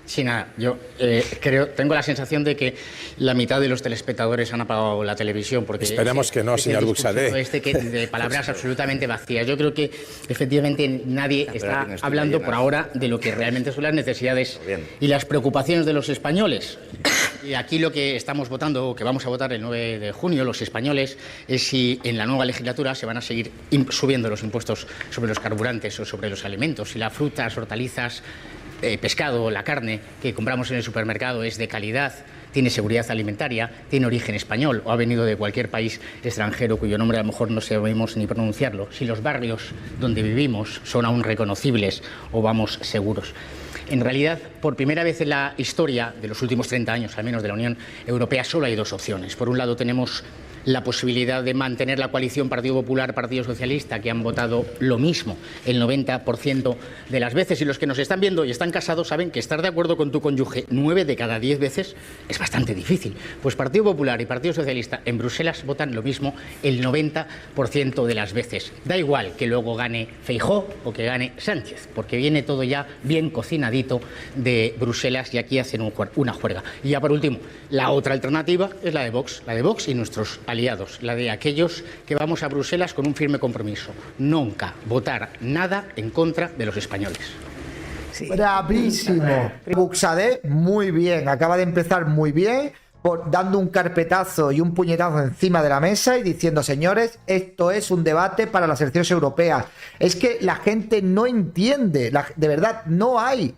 Sí, nada, yo tengo la sensación de que la mitad de los telespectadores han apagado la televisión porque esperemos que no, señor Buxadé. De palabras absolutamente vacías. Yo creo que efectivamente nadie está hablando por ahora de lo que realmente son las necesidades y las preocupaciones de los españoles. Y aquí lo que estamos votando, o que vamos a votar el 9 de junio, los españoles, es si en la nueva legislatura se van a seguir subiendo los impuestos sobre los carburantes o sobre los alimentos, si las frutas, hortalizas, pescado, la carne que compramos en el supermercado es de calidad, tiene seguridad alimentaria, tiene origen español o ha venido de cualquier país extranjero cuyo nombre a lo mejor no sabemos ni pronunciarlo, si los barrios donde vivimos son aún reconocibles o vamos seguros. En realidad, por primera vez en la historia de los últimos 30 años, al menos de la Unión Europea, solo hay dos opciones. Por un lado tenemos la posibilidad de mantener la coalición Partido Popular-Partido Socialista, que han votado lo mismo el 90% de las veces. Y los que nos están viendo y están casados saben que estar de acuerdo con tu cónyuge 9 de cada 10 veces es bastante difícil. Pues Partido Popular y Partido Socialista en Bruselas votan lo mismo el 90% de las veces. Da igual que luego gane Feijóo o que gane Sánchez, porque viene todo ya bien cocinadito de Bruselas y aquí hacen una juerga. Y ya por último, la otra alternativa es la de Vox y nuestros aliados, la de aquellos que vamos a Bruselas con un firme compromiso: nunca votar nada en contra de los españoles. Sí. Bravísimo. Buxadé, muy bien, acaba de empezar muy bien, dando un carpetazo y un puñetazo encima de la mesa y diciendo: señores, esto es un debate para las elecciones europeas. Es que la gente no entiende, de verdad, no hay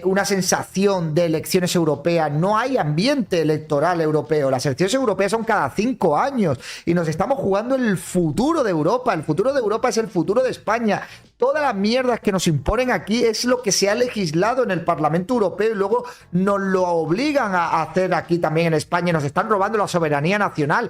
una sensación de elecciones europeas, no hay ambiente electoral europeo. Las elecciones europeas son cada 5 años y nos estamos jugando el futuro de Europa. El futuro de Europa es el futuro de España. Todas las mierdas que nos imponen aquí es lo que se ha legislado en el Parlamento Europeo y luego nos lo obligan a hacer aquí también en España. Nos están robando la soberanía nacional.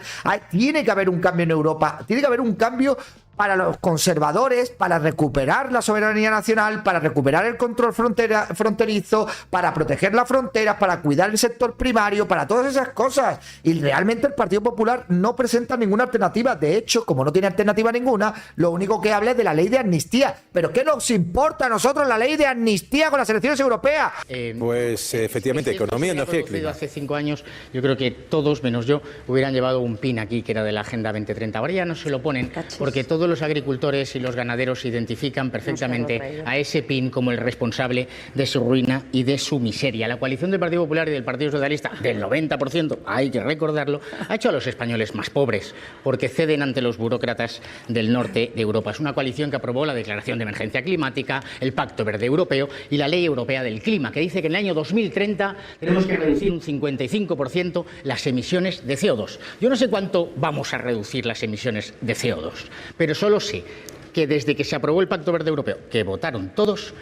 Tiene que haber un cambio en Europa, tiene que haber un cambio para los conservadores, para recuperar la soberanía nacional, para recuperar el control fronterizo, para proteger las fronteras, para cuidar el sector primario, para todas esas cosas. Y realmente el Partido Popular no presenta ninguna alternativa. De hecho, como no tiene alternativa ninguna, lo único que habla es de la ley de amnistía. ¿Pero qué nos importa a nosotros la ley de amnistía con las elecciones europeas? Pues efectivamente, economía, energía y clima. Hace 5 años, yo creo que todos, menos yo, hubieran llevado un pin aquí que era de la Agenda 2030. Ahora ya no se lo ponen porque todos los agricultores y los ganaderos identifican perfectamente a ese pin como el responsable de su ruina y de su miseria. La coalición del Partido Popular y del Partido Socialista, del 90%, hay que recordarlo, ha hecho a los españoles más pobres porque ceden ante los burócratas del norte de Europa. Es una coalición que aprobó la Declaración de Emergencia Climática, el Pacto Verde Europeo y la Ley Europea del Clima, que dice que en el año 2030 tenemos que reducir un 55% las emisiones de CO2. Yo no sé cuánto vamos a reducir las emisiones de CO2, pero solo sé que desde que se aprobó el Pacto Verde Europeo, que votaron todos,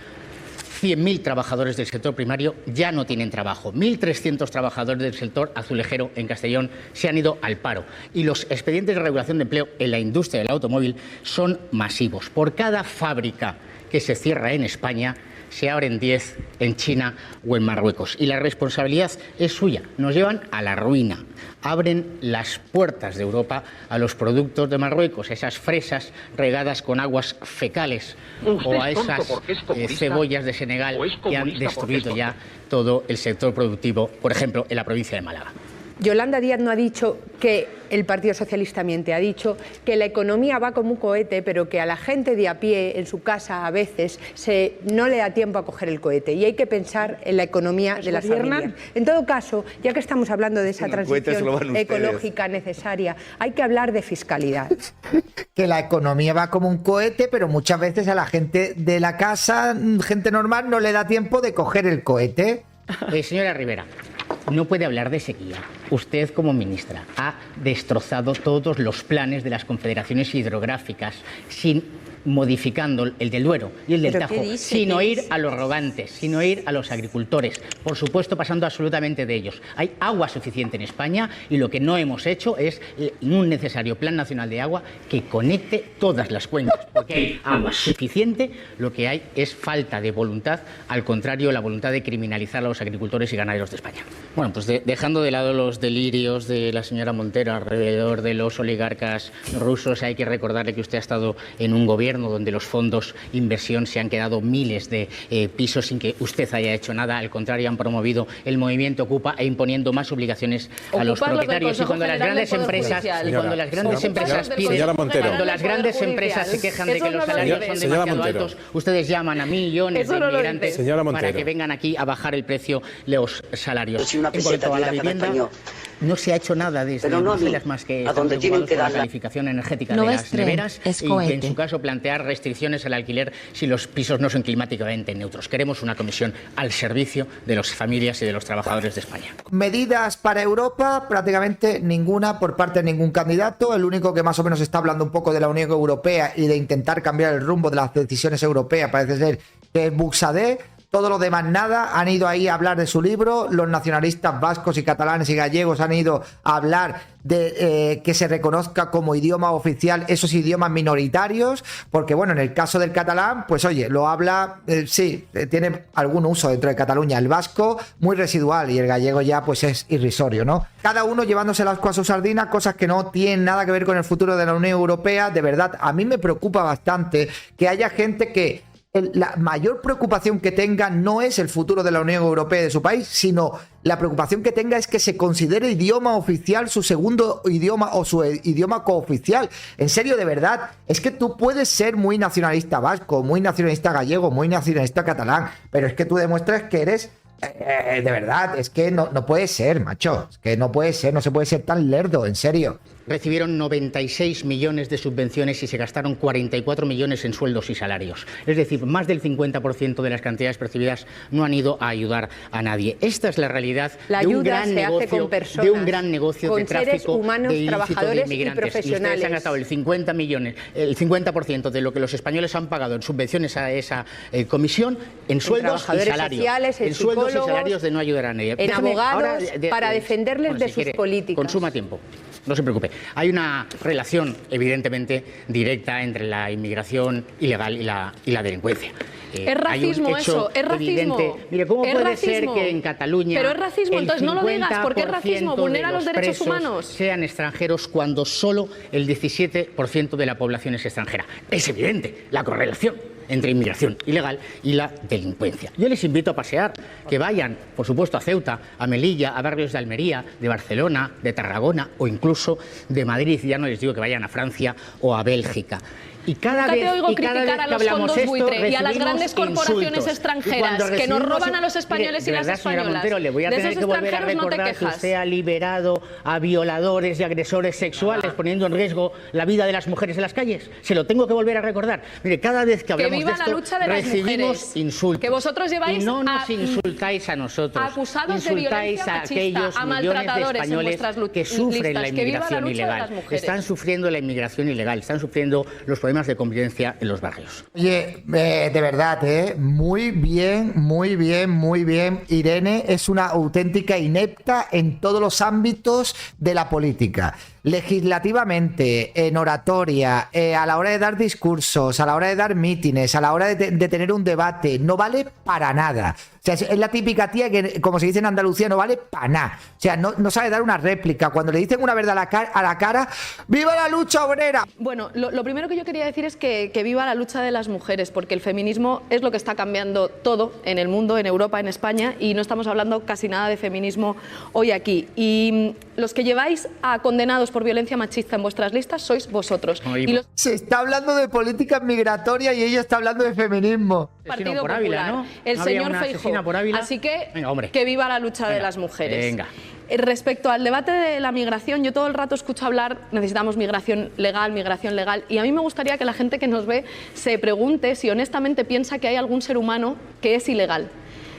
100.000 trabajadores del sector primario ya no tienen trabajo. 1.300 trabajadores del sector azulejero en Castellón se han ido al paro. Y los expedientes de regulación de empleo en la industria del automóvil son masivos. Por cada fábrica que se cierra en España, se abren 10 en China o en Marruecos. Y la responsabilidad es suya. Nos llevan a la ruina. Abren las puertas de Europa a los productos de Marruecos, esas fresas regadas con aguas fecales o a esas cebollas de Senegal que han destruido ya todo el sector productivo, por ejemplo, en la provincia de Málaga. Yolanda Díaz no ha dicho que el Partido Socialista miente, ha dicho que la economía va como un cohete, pero que a la gente de a pie en su casa a veces no le da tiempo a coger el cohete y hay que pensar en la economía de las familias. En todo caso, ya que estamos hablando de esa transición ecológica necesaria, hay que hablar de fiscalidad. Que la economía va como un cohete, pero muchas veces a la gente de la casa, gente normal, no le da tiempo de coger el cohete. Señora Rivera, no puede hablar de sequía. Usted, como ministra, ha destrozado todos los planes de las confederaciones hidrográficas modificando el del Duero y el del Tajo, sin oír a los rogantes, sin oír a los agricultores, por supuesto pasando absolutamente de ellos. Hay agua suficiente en España y lo que no hemos hecho es un necesario plan nacional de agua que conecte todas las cuencas, porque hay agua suficiente, lo que hay es falta de voluntad, al contrario, la voluntad de criminalizar a los agricultores y ganaderos de España. Bueno, pues dejando de lado los delirios de la señora Montero alrededor de los oligarcas rusos, hay que recordarle que usted ha estado en un gobierno gobierno donde los fondos inversión se han quedado miles de pisos sin que usted haya hecho nada. Al contrario, han promovido el movimiento Ocupa e imponiendo más obligaciones a los propietarios. Y cuando las grandes empresas piden, cuando las grandes empresas se quejan de que los salarios son demasiado altos, ustedes llaman a millones de inmigrantes para que vengan aquí a bajar el precio de los salarios. En cuanto a la vivienda, no se ha hecho nada desde Bruselas más que la calificación energética de las neveras y que en su caso plantear restricciones al alquiler si los pisos no son climáticamente neutros. Queremos una comisión al servicio de las familias y de los trabajadores de España. Medidas para Europa, prácticamente ninguna por parte de ningún candidato. El único que más o menos está hablando un poco de la Unión Europea y de intentar cambiar el rumbo de las decisiones europeas parece ser que es Buxadé. Todo lo demás nada, han ido ahí a hablar de su libro, los nacionalistas vascos y catalanes y gallegos han ido a hablar de que se reconozca como idioma oficial esos idiomas minoritarios, porque bueno, en el caso del catalán, pues oye, lo habla, sí, tiene algún uso dentro de Cataluña, el vasco muy residual y el gallego ya pues es irrisorio, ¿no? Cada uno llevándose el asco a su sardina, cosas que no tienen nada que ver con el futuro de la Unión Europea. De verdad, a mí me preocupa bastante que haya gente que la mayor preocupación que tenga no es el futuro de la Unión Europea y de su país, sino la preocupación que tenga es que se considere idioma oficial su segundo idioma o su idioma cooficial. En serio, de verdad, es que tú puedes ser muy nacionalista vasco, muy nacionalista gallego, muy nacionalista catalán, pero es que tú demuestras que eres... de verdad, es que no puede ser, macho. Es que no puede ser, no se puede ser tan lerdo, en serio. Recibieron 96 millones de subvenciones y se gastaron 44 millones en sueldos y salarios. Es decir, más del 50% de las cantidades percibidas no han ido a ayudar a nadie. Esta es la realidad de un gran negocio, de tráfico humanos, de ilícito de inmigrantes. Y ustedes han gastado el 50% de lo que los españoles han pagado en subvenciones a esa comisión en sueldos y salarios. Sociales, en sueldos y salarios de no ayudar a nadie. En abogados para defenderles de sus políticas. Consuma tiempo. No se preocupe. Hay una relación, evidentemente, directa entre la inmigración ilegal y la delincuencia. Es racismo eso, es racismo. Mire, ¿cómo puede ser que en Cataluña... Pero es racismo, entonces no lo digas, porque es racismo, vulnera los derechos humanos. Sean extranjeros cuando solo el 17% de la población es extranjera. Es evidente la correlación entre inmigración ilegal y la delincuencia. Yo les invito a pasear, que vayan, por supuesto, a Ceuta, a Melilla, a barrios de Almería, de Barcelona, de Tarragona o incluso de Madrid. Ya no les digo que vayan a Francia o a Bélgica. Y cada vez que hablamos esto, buitre y a las grandes corporaciones extranjeras que nos roban a los españoles y las españolas. Montero, le voy a tener que volver a recordar que usted ha liberado a violadores y agresores sexuales poniendo en riesgo la vida de las mujeres en las calles. Se lo tengo que volver a recordar. Mire, cada vez que hablamos de esto recibimos insultos. Que vosotros lleváis y no nos insultáis a nosotros. Acusados insultáis de a aquellos millones de españoles que sufren la inmigración ilegal. Están sufriendo la inmigración ilegal, están sufriendo los problemas de convivencia en los barrios. Oye, de verdad, muy bien, muy bien, muy bien. Irene es una auténtica inepta en todos los ámbitos de la política. Legislativamente, en oratoria, a la hora de dar discursos, a la hora de dar mítines, a la hora de tener un debate, no vale para nada. O sea, es la típica tía que, como se dice en Andalucía, no vale para nada. O sea, no sabe dar una réplica. Cuando le dicen una verdad a la cara, ¡viva la lucha obrera! Bueno, lo primero que yo quería decir es que viva la lucha de las mujeres, porque el feminismo es lo que está cambiando todo en el mundo, en Europa, en España, y no estamos hablando casi nada de feminismo hoy aquí. Y los que lleváis a condenados por violencia machista en vuestras listas sois vosotros. Se está hablando de política migratoria y ella está hablando de feminismo. Partido por Ávila, Popular, ¿no? el señor Feijóo. Así que, que viva la lucha de las mujeres. Venga. Respecto al debate de la migración, yo todo el rato escucho hablar, necesitamos migración legal, y a mí me gustaría que la gente que nos ve se pregunte si honestamente piensa que hay algún ser humano que es ilegal.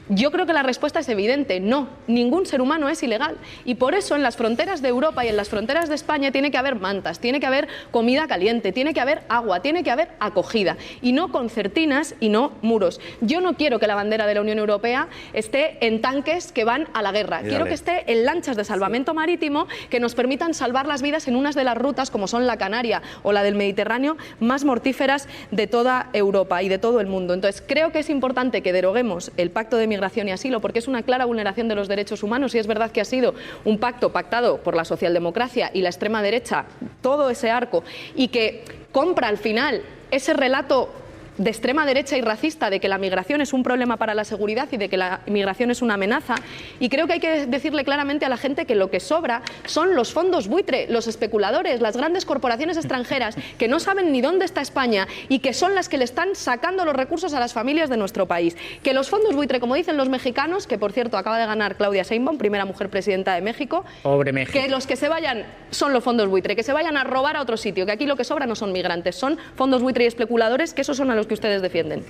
Yo creo que la respuesta es evidente, no, ningún ser humano es ilegal. Y por eso en las fronteras de Europa y en las fronteras de España tiene que haber mantas, tiene que haber comida caliente, tiene que haber agua, tiene que haber acogida. Y no concertinas y no muros. Yo no quiero que la bandera de la Unión Europea esté en tanques que van a la guerra. Quiero que esté en lanchas de salvamento marítimo que nos permitan salvar las vidas en unas de las rutas, como son la Canaria o la del Mediterráneo, más mortíferas de toda Europa y de todo el mundo. Entonces creo que es importante que deroguemos el Pacto de Migración y Asilo, porque es una clara vulneración de los derechos humanos, y es verdad que ha sido un pacto pactado por la socialdemocracia y la extrema derecha, todo ese arco, y que compra al final ese relato de extrema derecha y racista de que la migración es un problema para la seguridad y de que la migración es una amenaza. Y creo que hay que decirle claramente a la gente que lo que sobra son los fondos buitre, los especuladores, las grandes corporaciones extranjeras que no saben ni dónde está España y que son las que le están sacando los recursos a las familias de nuestro país. Que los fondos buitre, como dicen los mexicanos, que por cierto acaba de ganar Claudia Sheinbaum, primera mujer presidenta de México, pobre México, que los que se vayan son los fondos buitre, que se vayan a robar a otro sitio, que aquí lo que sobra no son migrantes, son fondos buitre y especuladores, que esos son a los que ustedes defienden.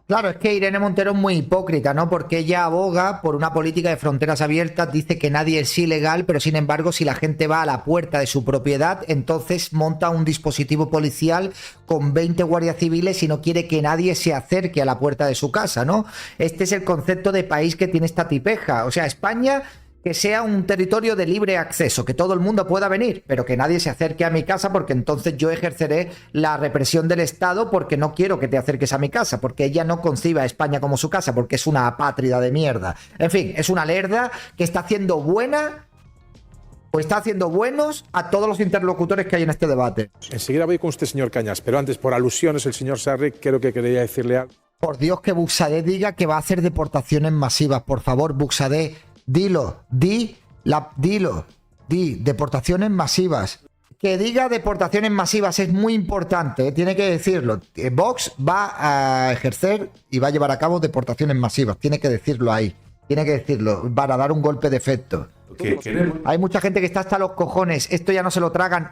Claro, es que Irene Montero es muy hipócrita, ¿no? Porque ella aboga por una política de fronteras abiertas, dice que nadie es ilegal, pero sin embargo, si la gente va a la puerta de su propiedad, entonces monta un dispositivo policial con 20 guardias civiles y no quiere que nadie se acerque a la puerta de su casa, ¿no? Este es el concepto de país que tiene esta tipeja. O sea, España, que sea un territorio de libre acceso, que todo el mundo pueda venir, pero que nadie se acerque a mi casa, porque entonces yo ejerceré la represión del Estado, porque no quiero que te acerques a mi casa, porque ella no concibe a España como su casa, porque es una apátrida de mierda. En fin, es una lerda que está haciendo buena o está haciendo buenos a todos los interlocutores que hay en este debate. Enseguida voy con usted, señor Cañas, pero antes, por alusiones, el señor Sarri creo que quería decirle algo. Por Dios, que Buxadé diga que va a hacer deportaciones masivas. Por favor, Buxadé, dilo, di, deportaciones masivas. Que diga deportaciones masivas es muy importante, tiene que decirlo. Vox va a ejercer y va a llevar a cabo deportaciones masivas, tiene que decirlo ahí, tiene que decirlo, para dar un golpe de efecto. Hay mucha gente que está hasta los cojones, esto ya no se lo tragan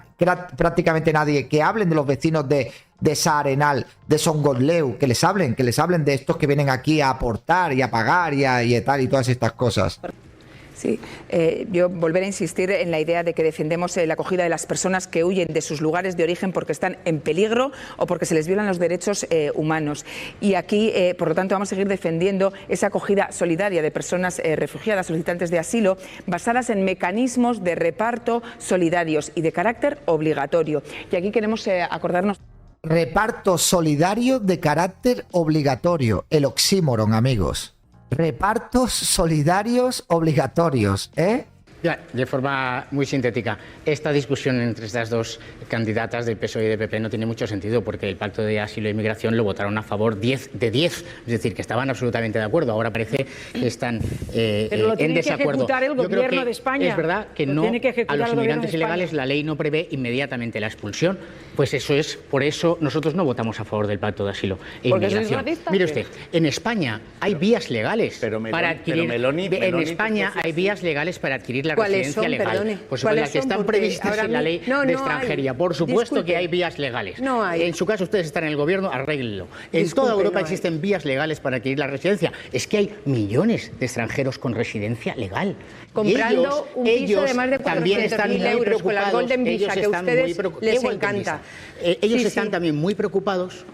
prácticamente nadie. Que hablen de los vecinos de Saarenal, de Songosleu, que les hablen de estos que vienen aquí a aportar y a pagar y tal y todas estas cosas. Sí, yo volver a insistir en la idea de que defendemos la acogida de las personas que huyen de sus lugares de origen porque están en peligro o porque se les violan los derechos humanos. Y aquí, por lo tanto, vamos a seguir defendiendo esa acogida solidaria de personas refugiadas, solicitantes de asilo, basadas en mecanismos de reparto solidarios y de carácter obligatorio. Y aquí queremos acordarnos. Reparto solidario de carácter obligatorio. El oxímoron, amigos. Repartos solidarios obligatorios, ¿eh? Ya, de forma muy sintética, esta discusión entre estas dos candidatas del PSOE y del PP no tiene mucho sentido, porque el pacto de asilo e inmigración lo votaron a favor 10 de 10, es decir, que estaban absolutamente de acuerdo. Ahora parece que están pero lo tiene en desacuerdo. Que ejecutar el gobierno de España. Es verdad que no, a los inmigrantes ilegales la ley no prevé inmediatamente la expulsión. Pues eso es, por eso nosotros no votamos a favor del pacto de asilo e inmigración. Mire usted, en España hay vías legales para adquirir. En España hay vías legales para adquirir la residencia legal. Perdone, pues son las que están previstas en la ley de extranjería. Por supuesto que hay vías legales. No hay. En su caso, ustedes están en el gobierno, arréglenlo. En toda Europa existen vías legales para adquirir la residencia. Es que hay millones de extranjeros con residencia legal. Comprando un piso de más de 400.000 euros con la Golden Visa, que a ustedes les encanta. Ellos están también muy preocupados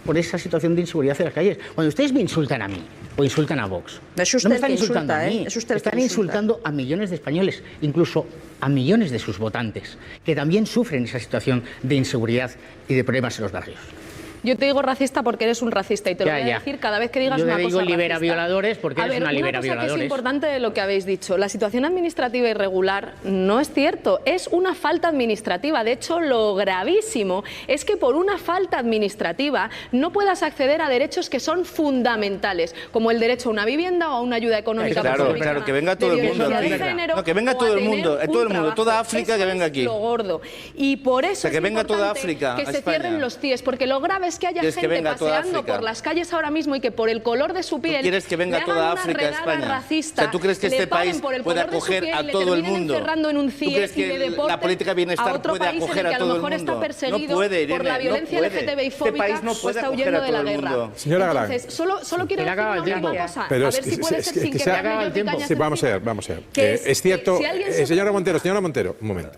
por esa situación de inseguridad en las calles. Cuando ustedes me insultan a mí o insultan a Vox, no me están insultando a mí, están insultando a millones de españoles, incluso a millones de sus votantes, que también sufren esa situación de inseguridad y de problemas en los barrios. Yo te digo racista porque eres un racista y te lo voy a decir cada vez que digas una cosa racista. Yo te digo libera violadores porque eres una libera violadores. Una cosa que es importante de lo que habéis dicho. La situación administrativa irregular no es cierto, es una falta administrativa. De hecho, lo gravísimo es que por una falta administrativa no puedas acceder a derechos que son fundamentales, como el derecho a una vivienda o a una ayuda económica. Claro, que venga todo el mundo aquí. No, que venga todo el mundo, toda África que venga aquí. Lo gordo. Y por eso que venga toda África que se cierren los CIEs, porque lo grave es que haya gente paseando por las calles ahora mismo y que por el color de su piel quieres que venga toda África a España. Racista, o sea, ¿tú crees que este país puede acoger a todo el mundo? ¿Tú crees que la política de bienestar puede acoger a todo el mundo? Está perseguido no puede, Irene, por la violencia LGTBI fóbica, este país no puede está huyendo de la guerra. Señora Galán. Entonces, solo quiero decir una cosa, pero a ver si puede ser sin que se haga el tiempo. Sí, vamos a ver. Es cierto, señora Montero, un momento.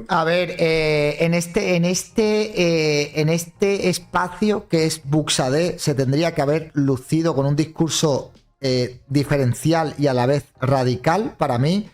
A ver, en este espacio que es Buxadé se tendría que haber lucido con un discurso diferencial y a la vez radical. Para mí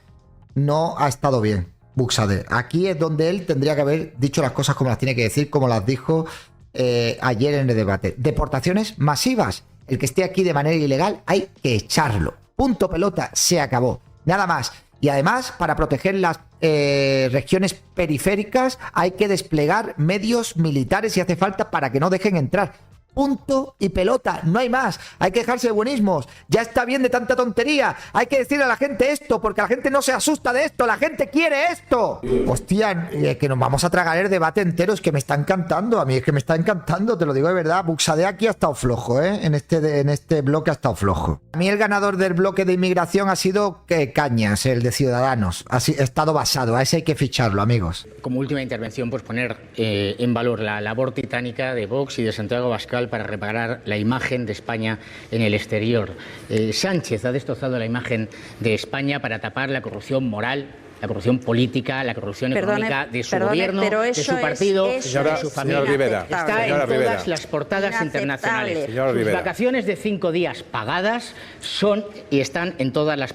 no ha estado bien Buxadé. Aquí es donde él tendría que haber dicho las cosas como las tiene que decir, como las dijo ayer en el debate. Deportaciones masivas. el que esté aquí de manera ilegal, hay que echarlo. Punto pelota, se acabó. Nada más. Y además, para proteger las regiones periféricas, hay que desplegar medios militares si hace falta para que no dejen entrar. Punto y pelota, no hay más. Hay que dejarse de buenismos. Ya está bien de tanta tontería. Hay que decirle a la gente esto, porque la gente no se asusta de esto. La gente quiere esto. Hostia, que nos vamos a tragar el debate entero. Es que me está encantando. A mí es que me está encantando, te lo digo de verdad. Buxadé aquí ha estado flojo, ¿eh? En este bloque ha estado flojo. A mí el ganador del bloque de inmigración ha sido Cañas, el de Ciudadanos. Ha estado basado. A ese hay que ficharlo, amigos. Como última intervención, pues poner en valor la labor titánica de Vox y de Santiago Abascal para reparar la imagen de España en el exterior. Sánchez ha destrozado la imagen de España para tapar la corrupción moral, la corrupción política, la corrupción económica de su gobierno, de su partido, de su familia. Rivera, está en todas las portadas internacionales. Sus vacaciones de 5 días pagadas son y están en todas las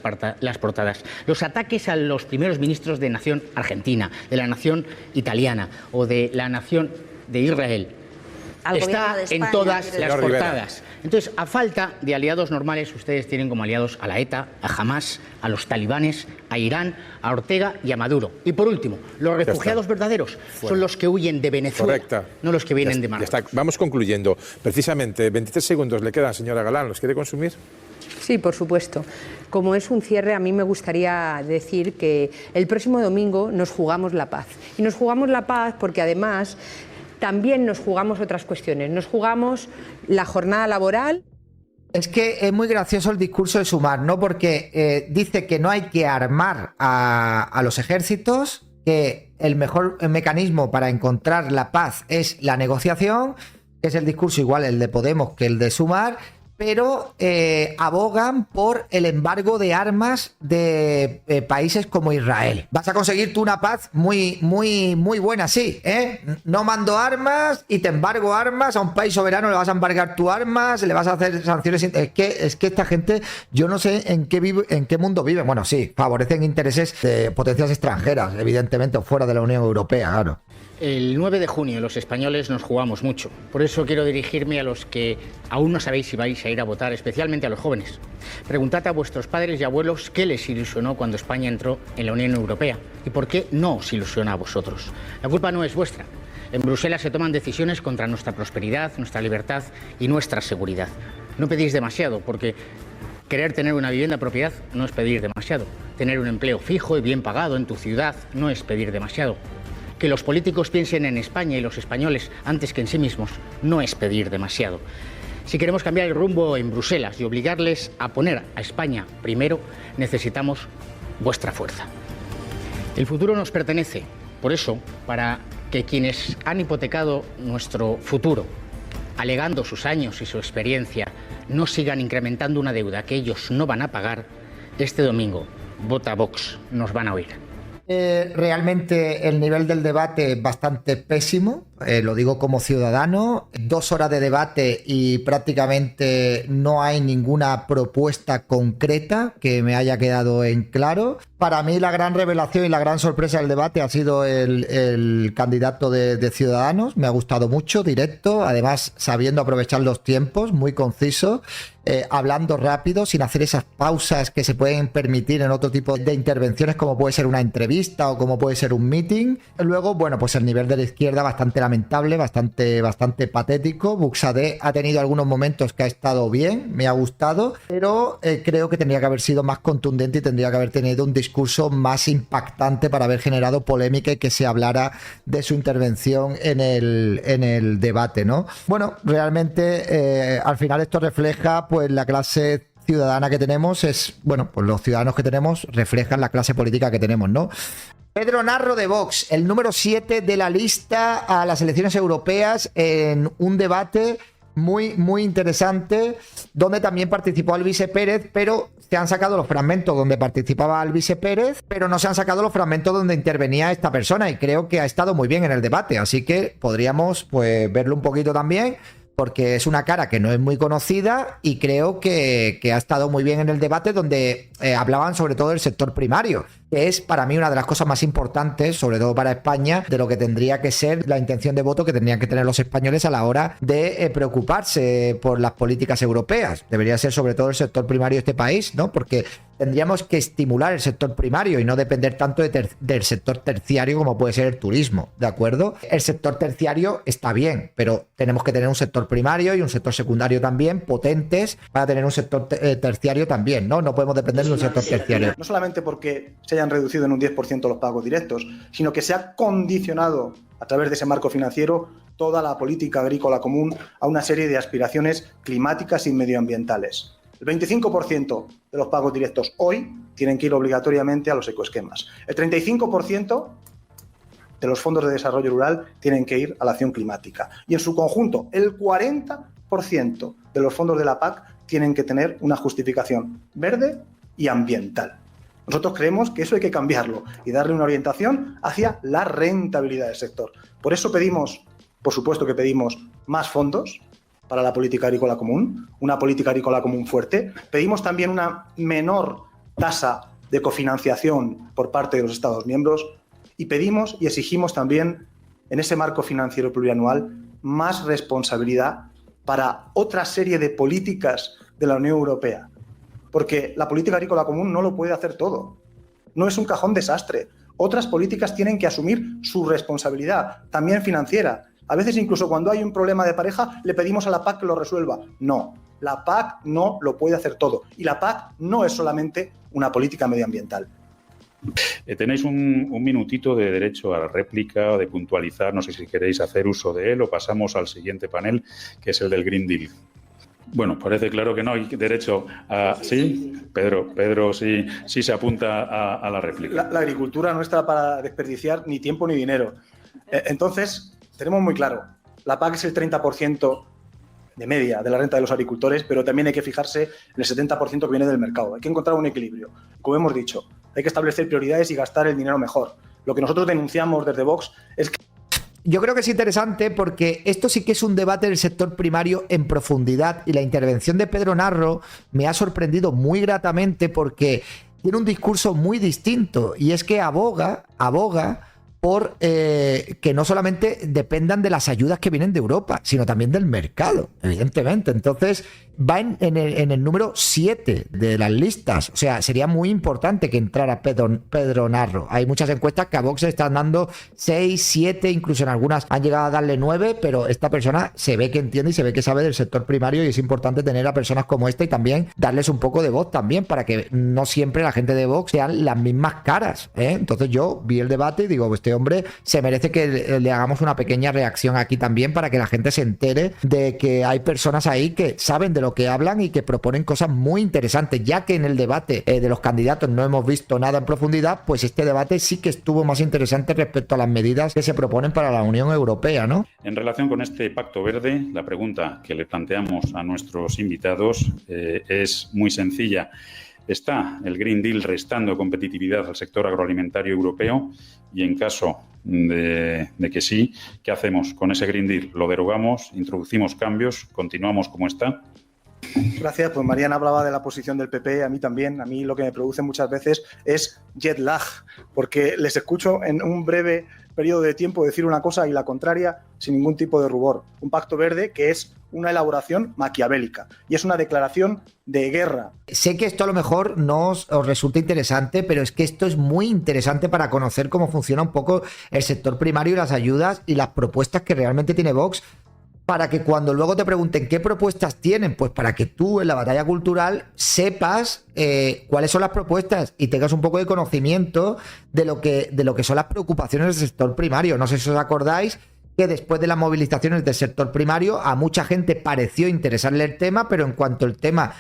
portadas. Los ataques a los primeros ministros de nación argentina, de la nación italiana o de la nación de Israel, está en todas las portadas. Entonces, a falta de aliados normales, ustedes tienen como aliados a la ETA, a Hamas, a los talibanes, a Irán, a Ortega y a Maduro. Y por último, los refugiados verdaderos son los que huyen de Venezuela, no los que vienen de Marruecos. Vamos concluyendo. Precisamente, 23 segundos le quedan, señora Galán. ¿Los quiere consumir? Sí, por supuesto. Como es un cierre, a mí me gustaría decir que el próximo domingo nos jugamos la paz. Y nos jugamos la paz porque además también nos jugamos otras cuestiones. Nos jugamos la jornada laboral. Es que es muy gracioso el discurso de Sumar, ¿no? Porque dice que no hay que armar a los ejércitos, que el mejor mecanismo para encontrar la paz es la negociación, que es el discurso igual el de Podemos que el de Sumar, pero abogan por el embargo de armas de países como Israel. Vas a conseguir tú una paz muy buena, sí, ¿eh? No mando armas y te embargo armas a un país soberano, le vas a embargar tu armas, le vas a hacer sanciones. Es que esta gente, yo no sé en qué mundo vive. Bueno, sí, favorecen intereses de potencias extranjeras, evidentemente, o fuera de la Unión Europea, claro. El 9 de junio los españoles nos jugamos mucho. Por eso quiero dirigirme a los que aún no sabéis si vais a ir a votar, especialmente a los jóvenes. Preguntad a vuestros padres y abuelos qué les ilusionó cuando España entró en la Unión Europea y por qué no os ilusiona a vosotros. La culpa no es vuestra. En Bruselas se toman decisiones contra nuestra prosperidad, nuestra libertad y nuestra seguridad. No pedís demasiado, porque querer tener una vivienda propiedad no es pedir demasiado. Tener un empleo fijo y bien pagado en tu ciudad no es pedir demasiado. Que los políticos piensen en España y los españoles antes que en sí mismos no es pedir demasiado. Si queremos cambiar el rumbo en Bruselas y obligarles a poner a España primero, necesitamos vuestra fuerza. El futuro nos pertenece. Por eso, para que quienes han hipotecado nuestro futuro, alegando sus años y su experiencia, no sigan incrementando una deuda que ellos no van a pagar, este domingo, vota Vox, nos van a oír. Realmente el nivel del debate es bastante pésimo, lo digo como ciudadano. 2 horas de debate y prácticamente no hay ninguna propuesta concreta que me haya quedado en claro. Para mí la gran revelación y la gran sorpresa del debate ha sido el candidato de Ciudadanos. Me ha gustado mucho, directo, además sabiendo aprovechar los tiempos, muy conciso, hablando rápido, sin hacer esas pausas que se pueden permitir en otro tipo de intervenciones, como puede ser una entrevista o como puede ser un meeting. Luego, bueno, pues el nivel de la izquierda bastante lamentable, bastante patético. Buxadé ha tenido algunos momentos que ha estado bien, me ha gustado, pero creo que tendría que haber sido más contundente y tendría que haber tenido un discurso más impactante para haber generado polémica y que se hablara de su intervención en el debate, ¿no? Bueno, realmente al final esto refleja pues la clase ciudadana que tenemos, pues los ciudadanos que tenemos reflejan la clase política que tenemos, ¿no? Pedro Narro de Vox, el número 7 de la lista a las elecciones europeas, en un debate muy interesante, donde también participó Alvise Pérez, pero se han sacado los fragmentos donde participaba Alvise Pérez, pero no se han sacado los fragmentos donde intervenía esta persona, y creo que ha estado muy bien en el debate, así que podríamos pues verlo un poquito también, porque es una cara que no es muy conocida y creo que ha estado muy bien en el debate donde hablaban sobre todo del sector primario, que es para mí una de las cosas más importantes, sobre todo para España, de lo que tendría que ser la intención de voto que tendrían que tener los españoles a la hora de preocuparse por las políticas europeas. Debería ser sobre todo el sector primario de este país, ¿no? Porque tendríamos que estimular el sector primario y no depender tanto del sector terciario como puede ser el turismo, ¿de acuerdo? El sector terciario está bien, pero tenemos que tener un sector primario y un sector secundario también potentes para tener un sector terciario también, ¿no? No podemos depender de un sector terciario. No solamente porque se hayan reducido en un 10% los pagos directos, sino que se ha condicionado a través de ese marco financiero toda la política agrícola común a una serie de aspiraciones climáticas y medioambientales. El 25% de los pagos directos hoy tienen que ir obligatoriamente a los ecoesquemas. El 35% de los fondos de desarrollo rural tienen que ir a la acción climática. Y en su conjunto, el 40% de los fondos de la PAC tienen que tener una justificación verde y ambiental. Nosotros creemos que eso hay que cambiarlo y darle una orientación hacia la rentabilidad del sector. Por eso pedimos, por supuesto que pedimos más fondos para la política agrícola común, una política agrícola común fuerte. Pedimos también una menor tasa de cofinanciación por parte de los Estados miembros y pedimos y exigimos también en ese marco financiero plurianual más responsabilidad para otra serie de políticas de la Unión Europea. Porque la política agrícola común no lo puede hacer todo. No es un cajón desastre. Otras políticas tienen que asumir su responsabilidad, también financiera. A veces incluso cuando hay un problema de pareja le pedimos a la PAC que lo resuelva. No, la PAC no lo puede hacer todo. Y la PAC no es solamente una política medioambiental. Tenéis un minutito de derecho a la réplica o de puntualizar. No sé si queréis hacer uso de él o pasamos al siguiente panel, que es el del Green Deal. Bueno, parece claro que no hay derecho a... ¿Sí? Pedro sí se apunta a la réplica. La agricultura no está para desperdiciar ni tiempo ni dinero. Entonces, tenemos muy claro, la PAC es el 30% de media de la renta de los agricultores, pero también hay que fijarse en el 70% que viene del mercado. Hay que encontrar un equilibrio. Como hemos dicho, hay que establecer prioridades y gastar el dinero mejor. Lo que nosotros denunciamos desde Vox es que... Yo creo que es interesante porque esto sí que es un debate del sector primario en profundidad y la intervención de Pedro Narro me ha sorprendido muy gratamente porque tiene un discurso muy distinto y es que aboga por que no solamente dependan de las ayudas que vienen de Europa, sino también del mercado, evidentemente. Entonces va en el número 7 de las listas. O sea, sería muy importante que entrara Pedro Narro. Hay muchas encuestas que a Vox se están dando 6, 7, incluso en algunas han llegado a darle 9, pero esta persona se ve que entiende y se ve que sabe del sector primario y es importante tener a personas como esta y también darles un poco de voz también para que no siempre la gente de Vox sean las mismas caras, ¿eh? Entonces yo vi el debate y digo, este hombre se merece que le hagamos una pequeña reacción aquí también para que la gente se entere de que hay personas ahí que saben de lo que hablan y que proponen cosas muy interesantes, ya que en el debate de los candidatos no hemos visto nada en profundidad, pues este debate sí que estuvo más interesante respecto a las medidas que se proponen para la Unión Europea, ¿no? En relación con este Pacto Verde, la pregunta que le planteamos a nuestros invitados es muy sencilla. ¿Está el Green Deal restando competitividad al sector agroalimentario europeo? Y en caso de que sí, ¿qué hacemos con ese Green Deal? ¿Lo derogamos? ¿Introducimos cambios? ¿Continuamos como está? Gracias. Pues Mariana hablaba de la posición del PP, a mí también. A mí lo que me produce muchas veces es jet lag, porque les escucho en un breve periodo de tiempo decir una cosa y la contraria sin ningún tipo de rubor. Un pacto verde que es una elaboración maquiavélica y es una declaración de guerra. Sé que esto a lo mejor no os resulta interesante, pero es que esto es muy interesante para conocer cómo funciona un poco el sector primario y las ayudas y las propuestas que realmente tiene Vox, para que cuando luego te pregunten qué propuestas tienen, pues para que tú en la batalla cultural sepas cuáles son las propuestas y tengas un poco de conocimiento de lo que son las preocupaciones del sector primario. No sé si os acordáis que después de las movilizaciones del sector primario a mucha gente pareció interesarle el tema, pero en cuanto el tema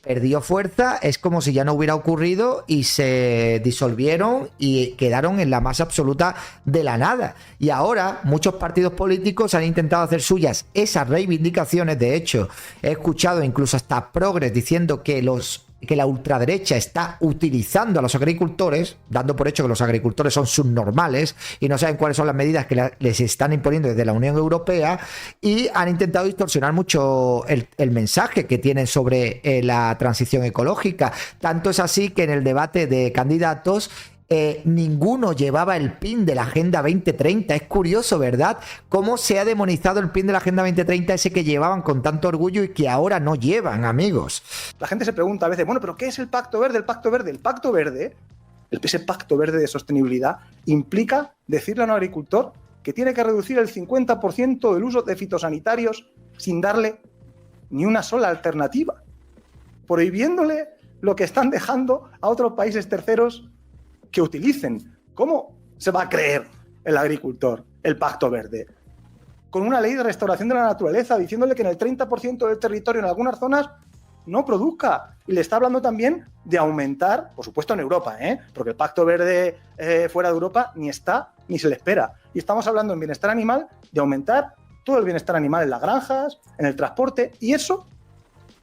perdió fuerza, es como si ya no hubiera ocurrido y se disolvieron y quedaron en la más absoluta de la nada. Y ahora muchos partidos políticos han intentado hacer suyas esas reivindicaciones. De hecho, he escuchado incluso hasta progres diciendo que los que la ultraderecha está utilizando a los agricultores, dando por hecho que los agricultores son subnormales y no saben cuáles son las medidas que les están imponiendo desde la Unión Europea, y han intentado distorsionar mucho el mensaje que tienen sobre la transición ecológica. Tanto es así que en el debate de candidatos ninguno llevaba el pin de la Agenda 2030. Es curioso, ¿verdad? Cómo se ha demonizado el pin de la Agenda 2030, ese que llevaban con tanto orgullo y que ahora no llevan, amigos. La gente se pregunta a veces, bueno, ¿pero qué es el Pacto Verde? El Pacto Verde, ese Pacto Verde de sostenibilidad implica decirle a un agricultor que tiene que reducir el 50% del uso de fitosanitarios sin darle ni una sola alternativa, prohibiéndole lo que están dejando a otros países terceros que utilicen. ¿Cómo se va a creer el agricultor el Pacto Verde? Con una ley de restauración de la naturaleza, diciéndole que en el 30% del territorio en algunas zonas no produzca. Y le está hablando también de aumentar, por supuesto en Europa, porque el Pacto Verde fuera de Europa ni está ni se le espera. Y estamos hablando en bienestar animal, de aumentar todo el bienestar animal en las granjas, en el transporte, y eso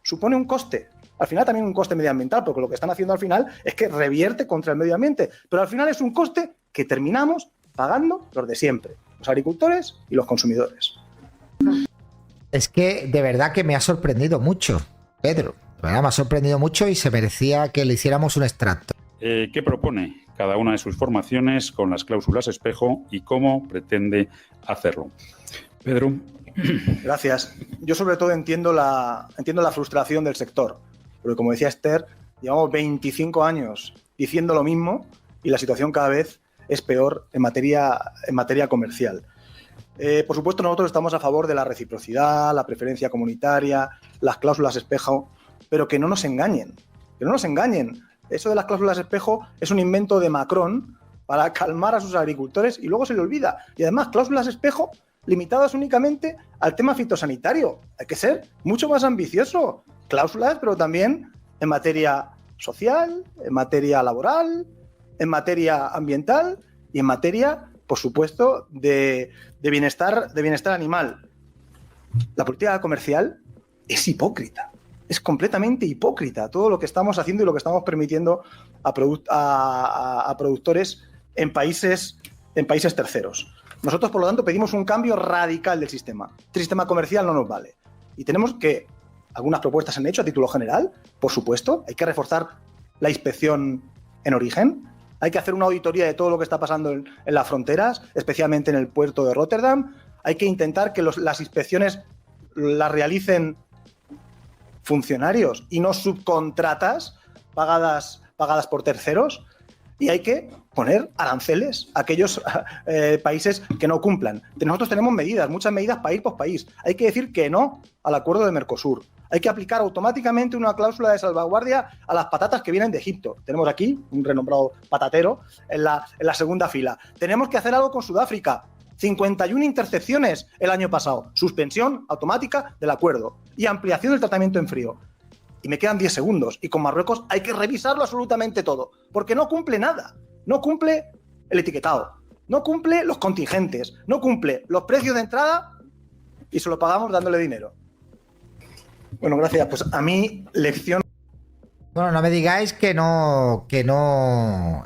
supone un coste. Al final también un coste medioambiental, porque lo que están haciendo al final es que revierte contra el medio ambiente. Pero al final es un coste que terminamos pagando los de siempre, los agricultores y los consumidores. Es que de verdad que me ha sorprendido mucho, Pedro. De verdad me ha sorprendido mucho y se merecía que le hiciéramos un extracto. ¿Qué propone cada una de sus formaciones con las cláusulas espejo y cómo pretende hacerlo? Pedro. Gracias. Yo sobre todo entiendo la frustración del sector. Porque como decía Esther, llevamos 25 años diciendo lo mismo y la situación cada vez es peor en materia comercial. Por supuesto, nosotros estamos a favor de la reciprocidad, la preferencia comunitaria, las cláusulas espejo, pero que no nos engañen. Que no nos engañen. Eso de las cláusulas espejo es un invento de Macron para calmar a sus agricultores y luego se le olvida. Y además, cláusulas espejo limitadas únicamente al tema fitosanitario. Hay que ser mucho más ambicioso. Cláusulas, pero también en materia social, en materia laboral, en materia ambiental y en materia, por supuesto, de bienestar animal. La política comercial es hipócrita, es completamente hipócrita todo lo que estamos haciendo y lo que estamos permitiendo a productores en países terceros. Nosotros, por lo tanto, pedimos un cambio radical del sistema. Este sistema comercial no nos vale. Y tenemos que, algunas propuestas se han hecho a título general, por supuesto, hay que reforzar la inspección en origen, hay que hacer una auditoría de todo lo que está pasando en las fronteras, especialmente en el puerto de Rotterdam, hay que intentar que las inspecciones las realicen funcionarios y no subcontratas pagadas por terceros, y hay que poner aranceles a aquellos países que no cumplan. Nosotros tenemos medidas, muchas medidas país por país. Hay que decir que no al acuerdo de Mercosur. Hay que aplicar automáticamente una cláusula de salvaguardia a las patatas que vienen de Egipto. Tenemos aquí un renombrado patatero en la segunda fila. Tenemos que hacer algo con Sudáfrica. 51 intercepciones el año pasado. Suspensión automática del acuerdo y ampliación del tratamiento en frío. Y me quedan 10 segundos. Y con Marruecos hay que revisarlo absolutamente todo, porque no cumple nada. No cumple el etiquetado, no cumple los contingentes, no cumple los precios de entrada y se lo pagamos dándole dinero. Bueno, gracias. Pues a mí, lección. Bueno, no me digáis que no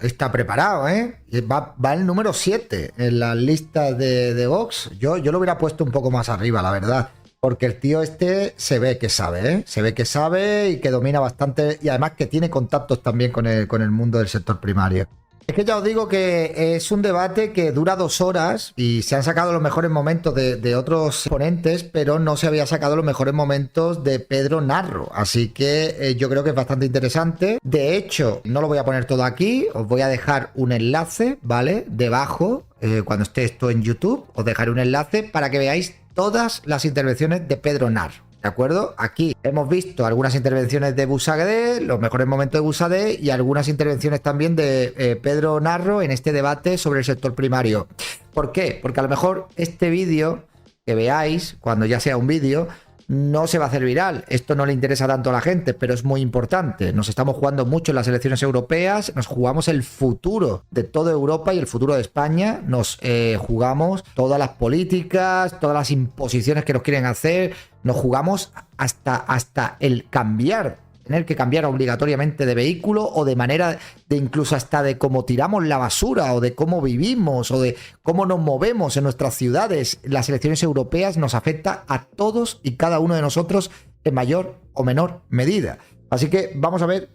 está preparado, ¿eh? Va el número 7 en la lista de Vox. Yo lo hubiera puesto un poco más arriba, la verdad. Porque el tío este se ve que sabe, ¿eh? Se ve que sabe y que domina bastante, y además que tiene contactos también con el mundo del sector primario. Es que ya os digo que es un debate que dura 2 horas y se han sacado los mejores momentos de otros ponentes, pero no se había sacado los mejores momentos de Pedro Narro. Así que yo creo que es bastante interesante. De hecho, no lo voy a poner todo aquí, os voy a dejar un enlace, ¿vale? Debajo, cuando esté esto en YouTube, os dejaré un enlace para que veáis todas las intervenciones de Pedro Narro. ¿De acuerdo? Aquí hemos visto algunas intervenciones de Buxadé, los mejores momentos de Buxadé, y algunas intervenciones también de Pedro Narro en este debate sobre el sector primario. ¿Por qué? Porque a lo mejor este vídeo que veáis, cuando ya sea un vídeo, no se va a hacer viral. Esto no le interesa tanto a la gente, pero es muy importante. Nos estamos jugando mucho en las elecciones europeas, nos jugamos el futuro de toda Europa y el futuro de España. Nos jugamos todas las políticas, todas las imposiciones que nos quieren hacer. Nos jugamos hasta el cambiar tener que cambiar obligatoriamente de vehículo o de manera de incluso hasta de cómo tiramos la basura o de cómo vivimos o de cómo nos movemos en nuestras ciudades. Las elecciones europeas nos afecta a todos y cada uno de nosotros en mayor o menor medida. Así que vamos a ver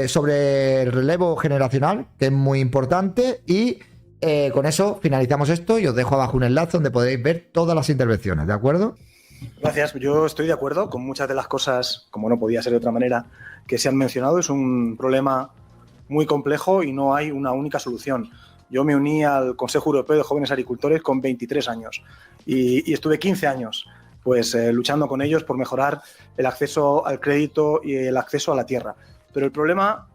sobre el relevo generacional, que es muy importante, y con eso finalizamos esto y os dejo abajo un enlace donde podéis ver todas las intervenciones, ¿de acuerdo? Gracias. Yo estoy de acuerdo con muchas de las cosas, como no podía ser de otra manera, que se han mencionado. Es un problema muy complejo y no hay una única solución. Yo me uní al Consejo Europeo de Jóvenes Agricultores con 23 años y estuve 15 años pues, luchando con ellos por mejorar el acceso al crédito y el acceso a la tierra. Pero el problema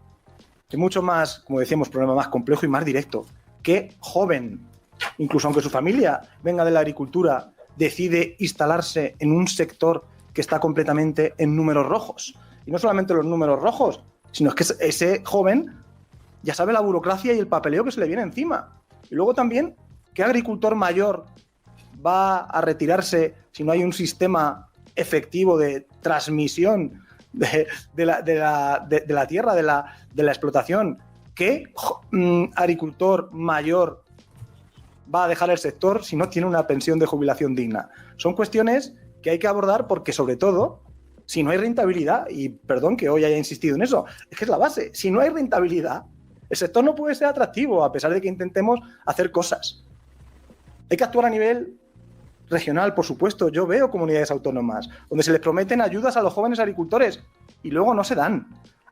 es mucho más, como decíamos, problema más complejo y más directo. ¿Qué joven, incluso aunque su familia venga de la agricultura, decide instalarse en un sector que está completamente en números rojos? Y no solamente los números rojos, sino que ese joven ya sabe la burocracia y el papeleo que se le viene encima. Y luego también, ¿qué agricultor mayor va a retirarse si no hay un sistema efectivo de transmisión de la tierra, de la explotación? ¿Qué agricultor mayor va a dejar el sector si no tiene una pensión de jubilación digna? Son cuestiones que hay que abordar porque, sobre todo, si no hay rentabilidad, y perdón que hoy haya insistido en eso, es que es la base, si no hay rentabilidad, el sector no puede ser atractivo a pesar de que intentemos hacer cosas. Hay que actuar a nivel regional, por supuesto. Yo veo comunidades autónomas donde se les prometen ayudas a los jóvenes agricultores y luego no se dan.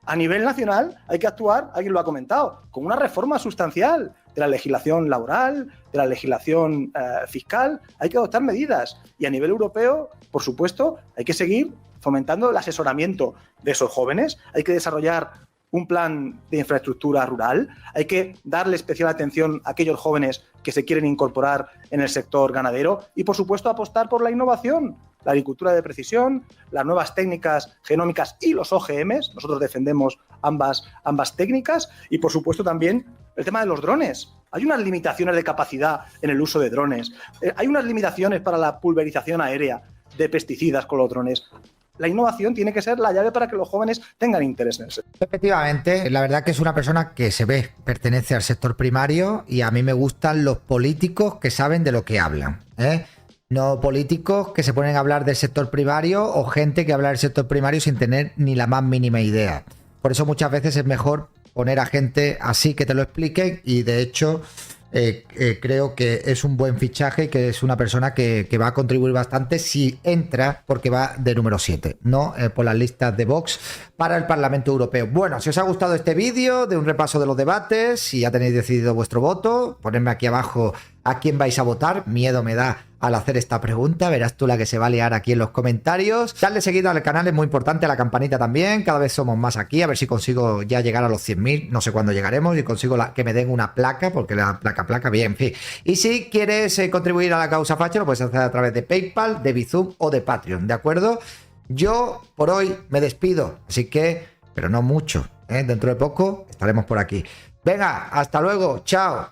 A nivel nacional hay que actuar, alguien lo ha comentado, con una reforma sustancial de la legislación laboral, de la legislación fiscal. Hay que adoptar medidas. Y a nivel europeo, por supuesto, hay que seguir fomentando el asesoramiento de esos jóvenes. Hay que desarrollar un plan de infraestructura rural. Hay que darle especial atención a aquellos jóvenes que se quieren incorporar en el sector ganadero y, por supuesto, apostar por la innovación, la agricultura de precisión, las nuevas técnicas genómicas y los OGMs. Nosotros defendemos ambas técnicas y, por supuesto, también el tema de los drones. Hay unas limitaciones de capacidad en el uso de drones. Hay unas limitaciones para la pulverización aérea de pesticidas con los drones. La innovación tiene que ser la llave para que los jóvenes tengan interés en el sector. Efectivamente, la verdad que es una persona que se ve, pertenece al sector primario y a mí me gustan los políticos que saben de lo que hablan, ¿eh? No políticos que se ponen a hablar del sector primario o gente que habla del sector primario sin tener ni la más mínima idea. Por eso muchas veces es mejor poner a gente así que te lo expliquen y de hecho creo que es un buen fichaje y que es una persona que va a contribuir bastante si entra, porque va de número 7, ¿no? Por las listas de Vox para el Parlamento Europeo. Bueno, si os ha gustado este vídeo de un repaso de los debates, si ya tenéis decidido vuestro voto, ponedme aquí abajo a quién vais a votar. Miedo me da al hacer esta pregunta, verás tú la que se va a liar aquí en los comentarios. Darle seguido al canal es muy importante, a la campanita también, cada vez somos más aquí, a ver si consigo ya llegar a los 100.000, no sé cuándo llegaremos, y consigo que me den una placa, porque la placa, bien, en fin. Y si quieres contribuir a la causa facha, lo puedes hacer a través de PayPal, de Bizum o de Patreon, ¿de acuerdo? Yo por hoy me despido, así que, pero no mucho, ¿eh? Dentro de poco estaremos por aquí. Venga, hasta luego, chao.